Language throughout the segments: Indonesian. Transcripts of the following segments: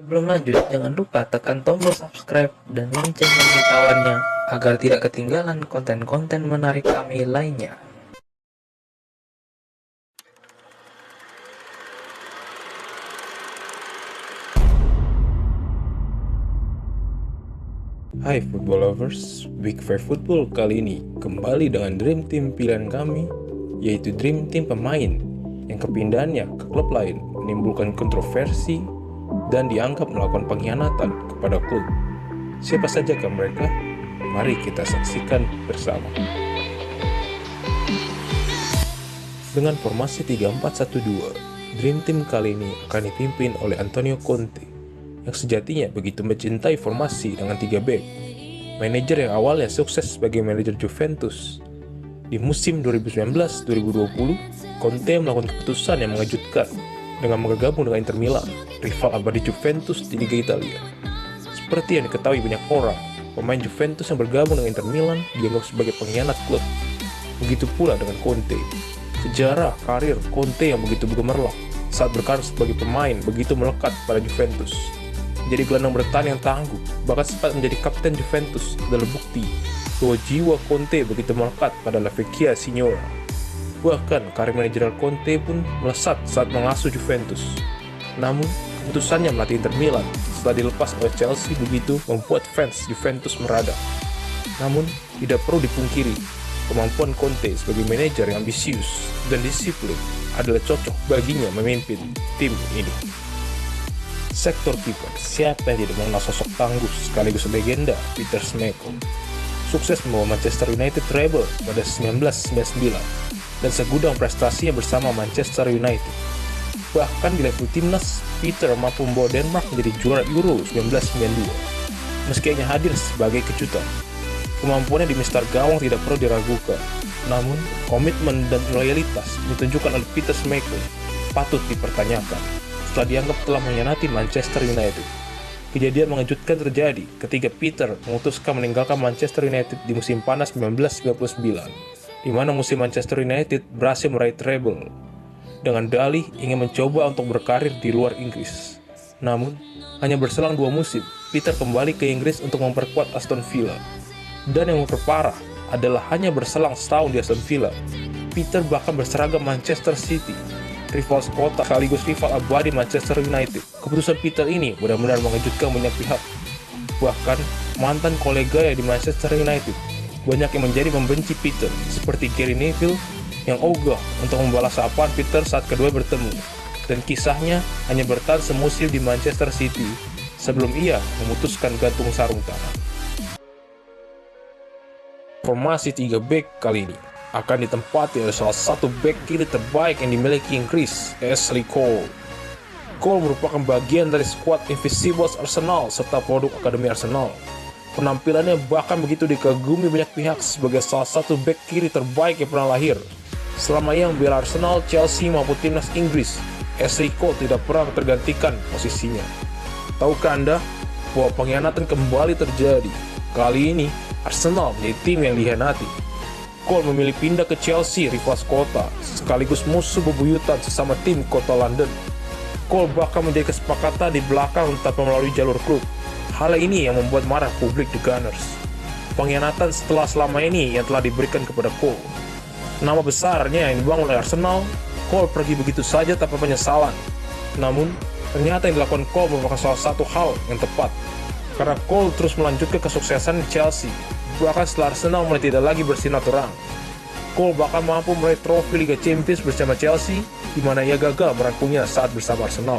Sebelum lanjut, jangan lupa tekan tombol subscribe dan lonceng pemberitahuannya agar tidak ketinggalan konten-konten menarik kami lainnya. Hai football lovers, Big Five Football kali ini kembali dengan Dream Team pilihan kami, yaitu Dream Team pemain yang kepindahannya ke klub lain menimbulkan kontroversi dan dianggap melakukan pengkhianatan kepada klub. Siapa sajakah mereka? Mari kita saksikan bersama. Dengan formasi 3-4-1-2, Dream Team kali ini akan dipimpin oleh Antonio Conte yang sejatinya begitu mencintai formasi dengan 3 back. Manajer yang awalnya sukses sebagai manajer Juventus. Di musim 2019-2020, Conte melakukan keputusan yang mengejutkan dengan bergabung dengan Inter Milan, rival abadi Juventus di Liga Italia. Seperti yang diketahui banyak orang, pemain Juventus yang bergabung dengan Inter Milan dianggap sebagai pengkhianat klub. Begitu pula dengan Conte. Sejarah karir Conte yang begitu gemerlap saat berkarir sebagai pemain begitu melekat pada Juventus. Menjadi gelandang bertahan yang tangguh, bahkan sempat menjadi kapten Juventus adalah bukti bahwa jiwa Conte begitu melekat pada La Vecchia Signora. Bahkan karir manajerial Conte pun melesat saat mengasuh Juventus. Namun, keputusannya melatih Inter Milan setelah dilepas oleh Chelsea begitu membuat fans Juventus meradang. Namun, tidak perlu dipungkiri, kemampuan Conte sebagai manajer yang ambisius dan disiplin adalah cocok baginya memimpin tim ini. Sektor kiper, siapa yang tidak mengenal sosok tangguh sekaligus legenda Peter Schmeichel. Sukses membawa Manchester United treble pada 1999 dan segudang prestasinya bersama Manchester United. Bahkan di level timnas, Peter mampu membawa Denmark menjadi juara Euro 1992. Meski hanya hadir sebagai kejutan, kemampuannya di Mister Gawang tidak perlu diragukan. Namun, komitmen dan loyalitas ditunjukkan oleh Peter Schmeichel patut dipertanyakan setelah dianggap telah mengkhianati Manchester United. Kejadian mengejutkan terjadi ketika Peter memutuskan meninggalkan Manchester United di musim panas 1999, di mana musim Manchester United berhasil meraih treble, dengan dalih ingin mencoba untuk berkarir di luar Inggris. Namun, hanya berselang 2 musim, Peter kembali ke Inggris untuk memperkuat Aston Villa. Dan yang memperparah adalah hanya berselang setahun di Aston Villa, Peter bahkan berseragam Manchester City, rival sekota sekaligus rival abadi Manchester United. Keputusan Peter ini benar-benar mengejutkan banyak pihak. Bahkan mantan koleganya di Manchester United banyak yang menjadi membenci Peter, seperti Gary Neville yang ogah untuk membalas sapaan Peter saat kedua bertemu. Dan kisahnya hanya bertahan semusim di Manchester City sebelum ia memutuskan gantung sarung tangan. Formasi 3 back kali ini akan ditempati oleh salah satu back kiri terbaik yang dimiliki Inggris, Ashley Cole. Cole merupakan bagian dari skuad Invincibles Arsenal serta produk Akademi Arsenal. Penampilannya bahkan begitu dikagumi banyak pihak sebagai salah satu back kiri terbaik yang pernah lahir. Selama ia membela Arsenal, Chelsea maupun timnas Inggris, Ashley Cole tidak pernah tergantikan posisinya. Tahukah Anda bahwa pengkhianatan kembali terjadi? Kali ini, Arsenal menjadi tim yang dikhianati. Cole memilih pindah ke Chelsea, rival kota, sekaligus musuh bebuyutan sesama tim kota London. Cole bahkan menjadi kesepakatan di belakang tanpa melalui jalur klub. Hal ini yang membuat marah publik The Gunners. Pengkhianatan setelah selama ini yang telah diberikan kepada Cole. Nama besarnya yang dibangun oleh Arsenal, Cole pergi begitu saja tanpa penyesalan. Namun, ternyata yang dilakukan Cole merupakan salah satu hal yang tepat. Karena Cole terus melanjutkan kesuksesan di Chelsea. Bahkan setelah Arsenal mulai tidak lagi bersinar terang, Cole bahkan mampu meraih trofi Liga Champions bersama Chelsea, di mana ia gagal merangkulnya saat bersama Arsenal.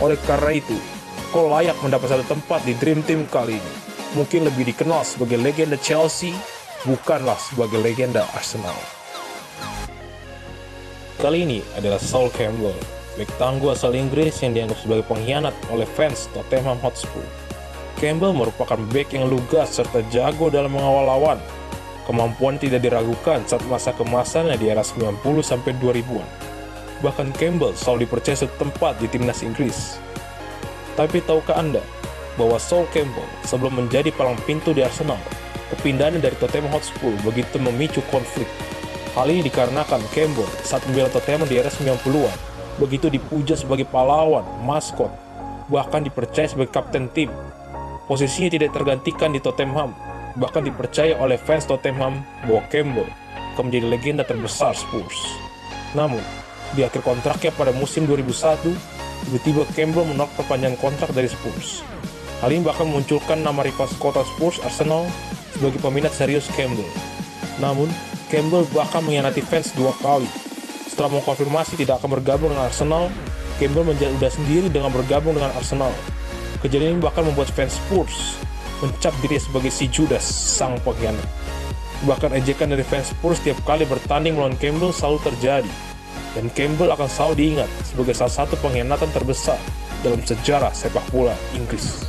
Oleh karena itu, Cole layak mendapat satu tempat di Dream Team kali ini. Mungkin lebih dikenal sebagai legenda Chelsea, bukanlah sebagai legenda Arsenal. Kali ini adalah Sol Campbell, bek tangguh asal Inggris yang dianggap sebagai pengkhianat oleh fans Tottenham Hotspur. Campbell merupakan bek yang lugas serta jago dalam mengawal lawan. Kemampuan tidak diragukan saat masa kemasannya di era 90-2000-an. Bahkan Campbell selalu dipercaya satu tempat di timnas Inggris. Tapi tahukah Anda bahwa Sol Campbell sebelum menjadi palang pintu di Arsenal, kepindahannya dari Tottenham Hotspur begitu memicu konflik. Hal ini dikarenakan Campbell saat membela Tottenham di era 90-an begitu dipuja sebagai pahlawan, maskot. bahkan dipercaya sebagai kapten tim. Posisinya tidak tergantikan di Tottenham, bahkan dipercaya oleh fans Tottenham bahwa Campbell akan menjadi legenda terbesar Spurs. Namun, di akhir kontraknya pada musim 2001, tiba-tiba Campbell menolak perpanjangan kontrak dari Spurs. Hal ini bahkan memunculkan nama rival kota Spurs, Arsenal, sebagai peminat serius Campbell. Namun, Campbell bahkan mengkhianati fans 2 kali. Setelah mengkonfirmasi tidak akan bergabung dengan Arsenal, Campbell menjadi udah sendiri dengan bergabung dengan Arsenal. Kejadian ini bahkan membuat fans Spurs mencap diri sebagai si Judas, sang pengkhianat. Bahkan ejekan dari fans Spurs setiap kali bertanding melawan Campbell selalu terjadi. Dan Campbell akan selalu diingat sebagai salah satu pengkhianatan terbesar dalam sejarah sepak bola Inggris.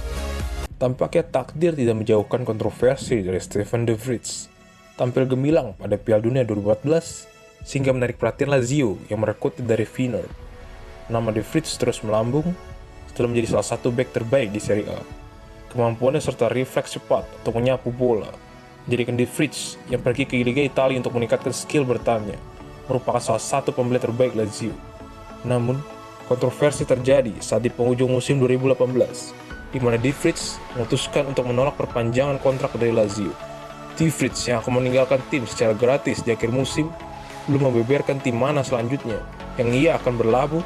Tampaknya takdir tidak menjauhkan kontroversi dari Steven De Vrij. Tampil gemilang pada Piala Dunia 2014 sehingga menarik perhatian Lazio yang merekrut dari Feyenoord. Nama De Vrij terus melambung setelah menjadi salah satu bek terbaik di Serie A. Kemampuannya serta refleks cepat untuk menyapu bola menjadikan De Vrij yang pergi ke Liga Italia untuk meningkatkan skill bertanya merupakan salah satu pembeli terbaik Lazio. Namun, kontroversi terjadi saat di penghujung musim 2018, di mana De Vrij memutuskan untuk menolak perpanjangan kontrak dari Lazio. De Vrij yang akan meninggalkan tim secara gratis di akhir musim, belum membeberkan tim mana selanjutnya yang ia akan berlabuh,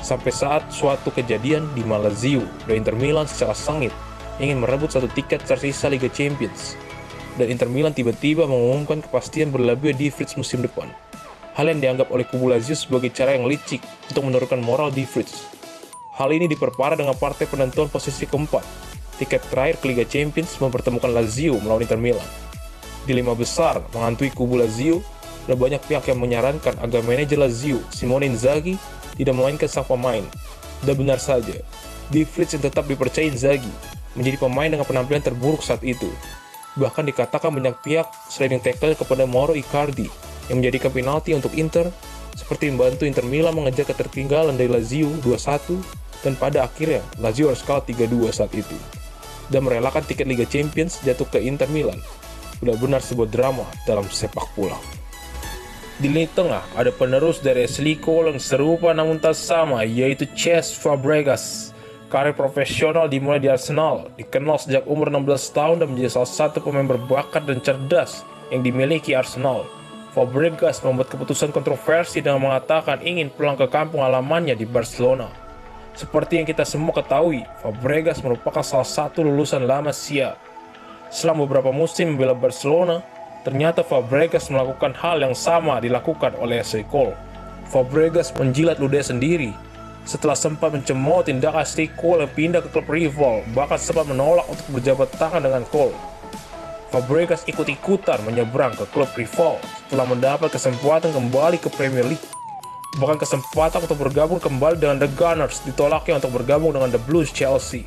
sampai saat suatu kejadian di mana Lazio dan Inter Milan secara sengit ingin merebut satu tiket tersisa Liga Champions, dan Inter Milan tiba-tiba mengumumkan kepastian berlabuhnya De Vrij musim depan. Hal yang dianggap oleh kubu Lazio sebagai cara yang licik untuk menurunkan moral De Vrij. Hal ini diperparah dengan partai penentuan posisi keempat, tiket terakhir ke Liga Champions mempertemukan Lazio melawan Inter Milan. Di 5 besar menghantui kubu Lazio, dan banyak pihak yang menyarankan agar manajer Lazio, Simone Inzaghi, tidak memainkan sang pemain. Dan benar saja, De Vrij yang tetap dipercaya Inzaghi menjadi pemain dengan penampilan terburuk saat itu. Bahkan dikatakan banyak pihak sliding tackle kepada Mauro Icardi yang menjadikan penalti untuk Inter, seperti membantu Inter Milan mengejar ketertinggalan dari Lazio 2-1, dan pada akhirnya Lazio harus kalah 3-2 saat itu, dan merelakan tiket Liga Champions jatuh ke Inter Milan. Benar-benar sebuah drama dalam sepak bola. Di lini tengah ada penerus dari Ashley Cole yang serupa namun tak sama, yaitu Cesc Fabregas. Karir profesional dimulai di Arsenal, dikenal sejak umur 16 tahun dan menjadi salah satu pemain berbakat dan cerdas yang dimiliki Arsenal. Fabregas membuat keputusan kontroversi dengan mengatakan ingin pulang ke kampung halamannya di Barcelona. Seperti yang kita semua ketahui, Fabregas merupakan salah satu lulusan La Masia. Selama beberapa musim membela Barcelona, ternyata Fabregas melakukan hal yang sama dilakukan oleh Ashley Cole. Fabregas menjilat ludahnya sendiri setelah sempat mencemooh tindakan Ashley Cole yang pindah ke klub rival, bahkan sempat menolak untuk berjabat tangan dengan Cole. Fabregas ikut-ikutan menyeberang ke klub rival setelah mendapat kesempatan kembali ke Premier League. Bahkan kesempatan untuk bergabung kembali dengan The Gunners ditolaknya untuk bergabung dengan The Blues Chelsea.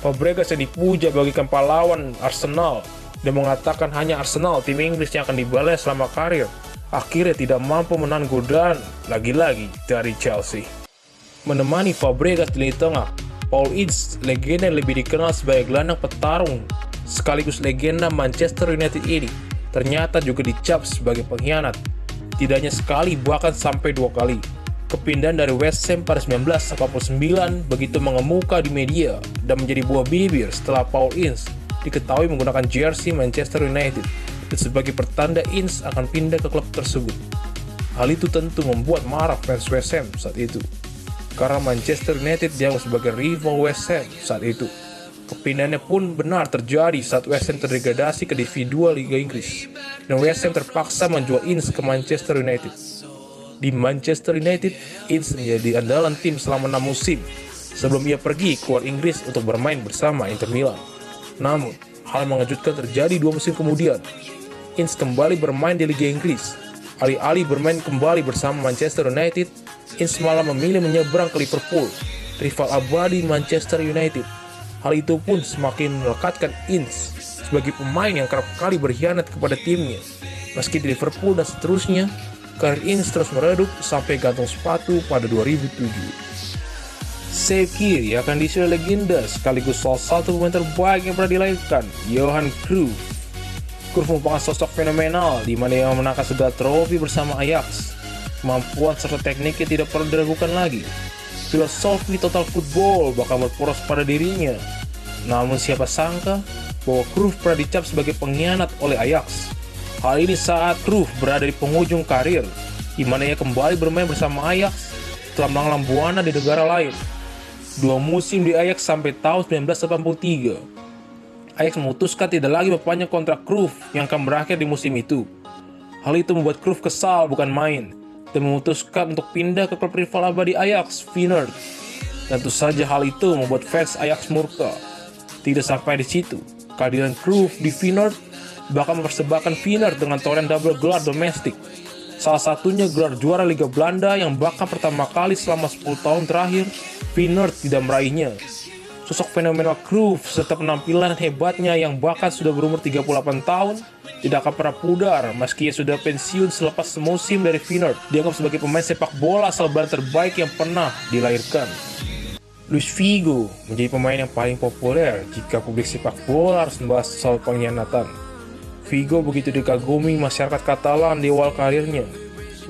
Fabregas yang dipuja bagikan pahlawan Arsenal dan mengatakan hanya Arsenal, tim Inggris yang akan dibalai selama karir, akhirnya tidak mampu menahan godaan lagi-lagi dari Chelsea. Menemani Fabregas di lini tengah, Paul Ince, legenda yang lebih dikenal sebagai gelandang petarung sekaligus legenda Manchester United ini, ternyata juga dicap sebagai pengkhianat. Tidak hanya sekali, bahkan sampai 2 kali. Kepindahan dari West Ham pada 1989 begitu mengemuka di media dan menjadi buah bibir setelah Paul Ince diketahui menggunakan jersey Manchester United, dan sebagai pertanda Ince akan pindah ke klub tersebut. Hal itu tentu membuat marah fans West Ham saat itu, karena Manchester United dianggap sebagai rival West Ham saat itu. Kepindahannya pun benar terjadi saat West Ham terdegradasi ke Divisi 2 Liga Inggris, dan West Ham terpaksa menjual Ince ke Manchester United. Di Manchester United, Ince menjadi andalan tim selama 6 musim, sebelum ia pergi keluar Inggris untuk bermain bersama Inter Milan. Namun, hal mengejutkan terjadi 2 musim kemudian. Ince kembali bermain di Liga Inggris. Alih-alih bermain kembali bersama Manchester United, Ince malah memilih menyeberang ke Liverpool, rival abadi Manchester United. Hal itu pun semakin melekatkan Ince sebagai pemain yang kerap kali berkhianat kepada timnya. Meski di Liverpool dan seterusnya, karir Ince terus meredup sampai gantung sepatu pada 2007. Sayap kiri akan diisi oleh legenda sekaligus salah satu pemain terbaik yang pernah dilahirkan, Johan Cruyff. Cruyff merupakan sosok fenomenal di mana ia memenangkan segala trofi bersama Ajax. Kemampuan serta tekniknya tidak perlu diragukan lagi. filosofi total football bakal berporos pada dirinya. Namun siapa sangka bahwa Cruyff pernah dicap sebagai pengkhianat oleh Ajax. Hal ini saat Cruyff berada di penghujung karir, di mana ia kembali bermain bersama Ajax setelah melanglang buana di negara lain. 2 musim di Ajax sampai tahun 1983. Ajax memutuskan tidak lagi memperpanjang kontrak Cruyff yang akan berakhir di musim itu. Hal itu membuat Cruyff kesal bukan main dan memutuskan untuk pindah ke klub rival abadi Ajax, Feyenoord. Tentu saja hal itu membuat fans Ajax murka. Tidak sampai di situ, kehadiran Cruyff di Feyenoord bahkan mempersembahkan Feyenoord dengan torehan double gelar domestik. Salah satunya gelar juara Liga Belanda yang bahkan pertama kali selama 10 tahun terakhir Feyenoord tidak meraihnya. Sosok fenomenal Cruyff serta penampilan hebatnya yang bahkan sudah berumur 38 tahun tidak akan pernah pudar meski ia sudah pensiun selepas semusim dari Feyenoord. Dianggap sebagai pemain sepak bola asal Belanda terbaik yang pernah dilahirkan. Luis Figo menjadi pemain yang paling populer jika publik sepak bola harus membahas soal pengkhianatan. Figo begitu dikagumi masyarakat Katalan di awal karirnya,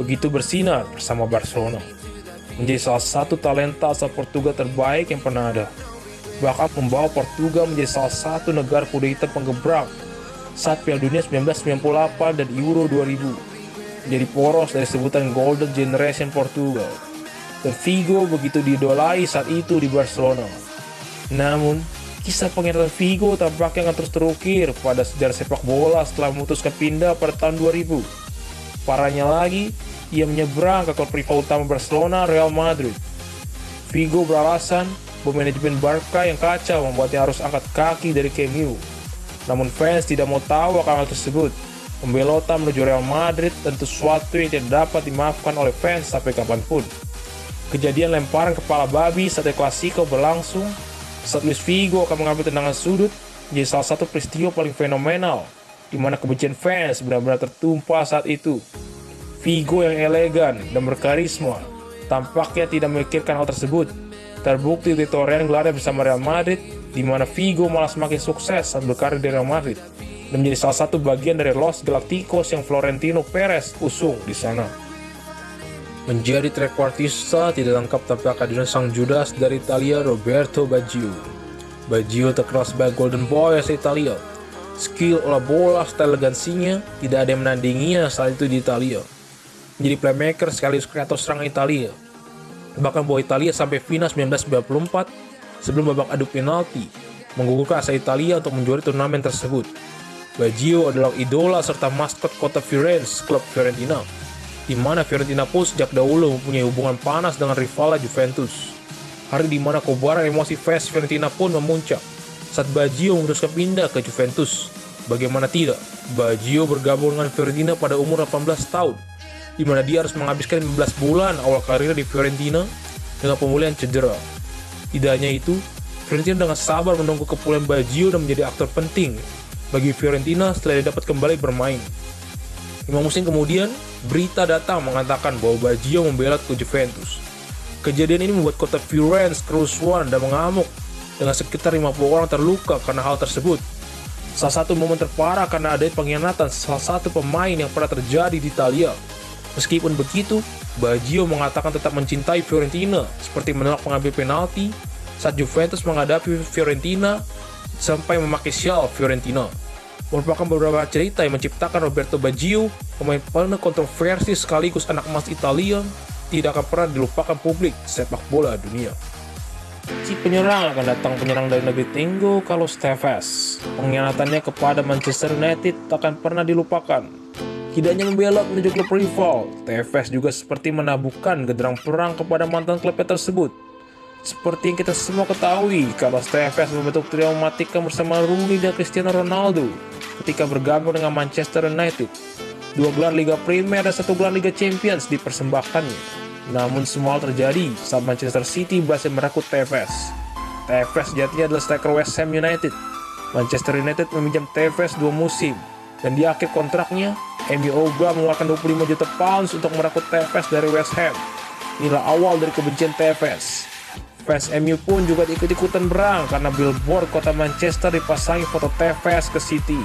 begitu bersinar bersama Barcelona, menjadi salah satu talenta asal Portugal terbaik yang pernah ada. Bahkan membawa Portugal menjadi salah satu negara kuda hitam penggebrak saat Piala Dunia 1998 dan Euro 2000, menjadi poros dari sebutan Golden Generation Portugal. Dan Figo begitu diidolai saat itu di Barcelona. Namun, kisah pengkhianatan Figo tampaknya akan terus terukir pada sejarah sepak bola setelah memutuskan pindah pada tahun 2000. Parahnya lagi, ia menyeberang ke klub rival utama Barcelona, Real Madrid. Figo beralasan bahwa manajemen Barca yang kacau membuatnya harus angkat kaki dari Camp Nou. Namun fans tidak mau tahu akan hal tersebut. Pembelotan menuju Real Madrid tentu sesuatu yang tidak dapat dimaafkan oleh fans sampai kapanpun. Kejadian lemparan kepala babi saat El Clasico berlangsung saat Luis Figo akan mengambil tendangan sudut menjadi salah satu peristiwa paling fenomenal di mana kebencian fans benar-benar tertumpah saat itu. Figo yang elegan dan berkarisma tampaknya tidak memikirkan hal tersebut. Terbukti di torehan gelarnya bersama Real Madrid, di mana Figo malah semakin sukses saat berkarir di Real Madrid dan menjadi salah satu bagian dari Los Galacticos yang Florentino Perez usung di sana. Menjadi trequartista tidak lengkap tanpa kehadiran sang Judas dari Italia, Roberto Baggio. Baggio terkenal sebagai Golden Boy asal Italia. Skill olah bola serta elegansinya tidak ada yang menandinginya saat itu di Italia. Menjadi playmaker sekaligus kreator serangan Italia. Bahkan bawa Italia sampai final 1994 sebelum babak adu penalti menggugurkan asa Italia untuk menjuari turnamen tersebut. Baggio adalah idola serta maskot kota Firenze, klub Fiorentina, di mana Fiorentina pun sejak dahulu mempunyai hubungan panas dengan rivalnya Juventus. Hari di mana kobaran emosi fans Fiorentina pun memuncak saat Baggio memutuskan pindah ke Juventus. Bagaimana tidak, Baggio bergabung dengan Fiorentina pada umur 18 tahun, di mana dia harus menghabiskan 15 bulan awal karir di Fiorentina dengan pemulihan cedera. Tidak hanya itu, Fiorentina dengan sabar menunggu kepulihan Baggio dan menjadi aktor penting bagi Fiorentina setelah dia dapat kembali bermain. 5 musim kemudian, berita datang mengatakan bahwa Baggio membelot ke Juventus. Kejadian ini membuat kota Firenze kerusuhan dan mengamuk, dengan sekitar 50 orang terluka karena hal tersebut. Salah satu momen terparah karena ada pengkhianatan salah satu pemain yang pernah terjadi di Italia. Meskipun begitu, Baggio mengatakan tetap mencintai Fiorentina, seperti menolak mengambil penalti saat Juventus menghadapi Fiorentina sampai memakai syal Fiorentina. Merupakan beberapa cerita yang menciptakan Roberto Baggio, pemain penuh kontroversi sekaligus anak emas Italia, tidak akan pernah dilupakan publik sepak bola dunia. Si penyerang akan datang penyerang dari negeri Tingo, Carlos Tevez. Pengkhianatannya kepada Manchester United tak akan pernah dilupakan. Tidak hanya membelot menuju klub rival, Tevez juga seperti menabuhkan genderang perang kepada mantan klubnya tersebut. Seperti yang kita semua ketahui, Carlos Tevez membentuk trio mematikan bersama Rooney dan Cristiano Ronaldo ketika bergabung dengan Manchester United. 2 gelar Liga Premier dan 1 gelar Liga Champions dipersembahkannya. Namun semua hal terjadi saat Manchester City berhasil merekrut Tevez. Tevez sejatinya adalah striker West Ham United. Manchester United meminjam Tevez 2 musim, dan di akhir kontraknya, MU ogah mengeluarkan 25 juta pounds untuk merekrut Tevez dari West Ham. Inilah awal dari kebencian Tevez. Fans MU pun juga ikut-ikutan berang karena billboard kota Manchester dipasangi foto Tevez ke City.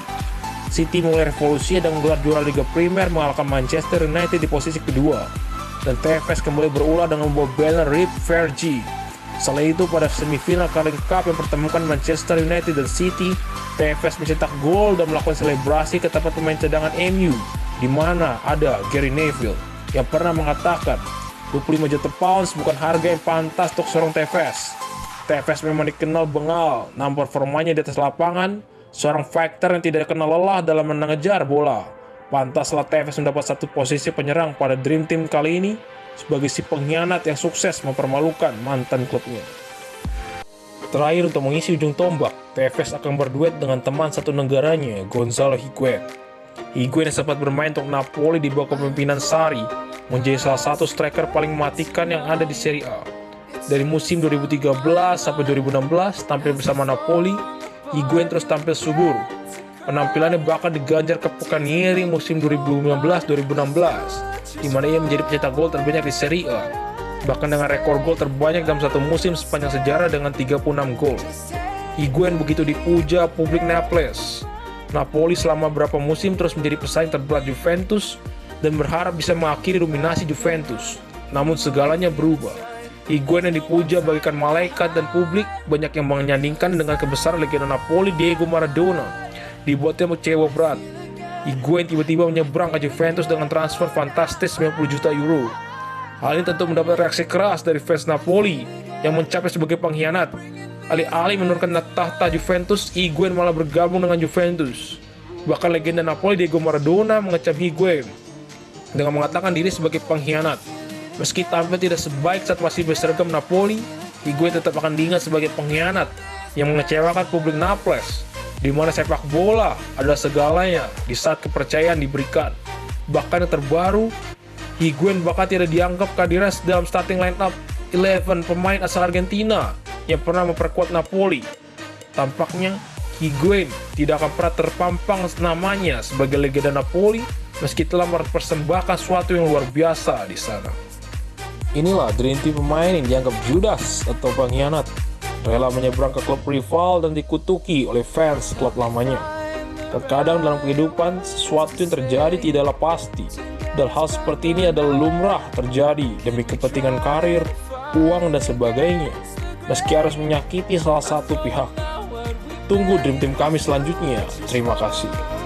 City mulai revolusi dan menggelar juara Liga Premier mengalahkan Manchester United di posisi kedua. dan TFS kembali berulah dengan membawa banner RIP Fergie. Selain itu, pada semifinal Carling Cup yang pertemukan Manchester United dan City, TFS mencetak gol dan melakukan selebrasi ke tempat pemain cadangan MU, di mana ada Gary Neville yang pernah mengatakan 25 juta pounds bukan harga yang pantas untuk seorang TFS. TFS memang dikenal bengal, namun performanya di atas lapangan, seorang fighter yang tidak kenal lelah dalam mengejar bola. Pantaslah TFS mendapat satu posisi penyerang pada Dream Team kali ini sebagai si pengkhianat yang sukses mempermalukan mantan klubnya. Terakhir, untuk mengisi ujung tombak, TFS akan berduet dengan teman satu negaranya, Gonzalo Higuain. Higuain yang sempat bermain untuk Napoli di bawah kepemimpinan Sarri, menjadi salah satu striker paling mematikan yang ada di Serie A. Dari musim 2013 sampai 2016 tampil bersama Napoli, Higuain terus tampil subur. Penampilannya bahkan diganjar ke Pecanieri musim 2015-2016, di mana ia menjadi pencetak gol terbanyak di Serie A, bahkan dengan rekor gol terbanyak dalam satu musim sepanjang sejarah dengan 36 gol. Higuain begitu dipuja publik Naples. Napoli selama beberapa musim terus menjadi pesaing terberat Juventus dan berharap bisa mengakhiri dominasi Juventus. Namun segalanya berubah. Higuain yang dipuja bagaikan malaikat dan publik banyak yang menyandingkan dengan kebesaran legenda Napoli Diego Maradona, dibuatnya kecewa berat. Higuain tiba-tiba menyeberang ke Juventus dengan transfer fantastis 90 juta euro. Hal ini tentu mendapat reaksi keras dari fans Napoli yang mencapnya sebagai pengkhianat. Alih-alih menurunkan tahta Juventus, Higuain malah bergabung dengan Juventus. Bahkan legenda Napoli Diego Maradona mengecam Higuain dengan mengatakan diri sebagai pengkhianat. Meski tampil tidak sebaik saat masih berseragam Napoli, Higuain tetap akan diingat sebagai pengkhianat yang mengecewakan publik Naples, di mana sepak bola adalah segalanya di saat kepercayaan diberikan. Bahkan yang terbaru, Higuain bahkan tidak dianggap kehadiran dalam starting lineup 11 pemain asal Argentina yang pernah memperkuat Napoli. Tampaknya Higuain tidak akan pernah terpampang namanya sebagai legenda Napoli meski telah mempersembahkan sesuatu yang luar biasa di sana. Inilah Dream Team pemain yang dianggap Judas atau pengkhianat, rela menyeberang ke klub rival dan dikutuki oleh fans klub lamanya. Terkadang dalam kehidupan, sesuatu yang terjadi tidaklah pasti, dan hal seperti ini adalah lumrah terjadi demi kepentingan karir, uang, dan sebagainya, meski harus menyakiti salah satu pihak. Tunggu Dream Team kami selanjutnya. Terima kasih.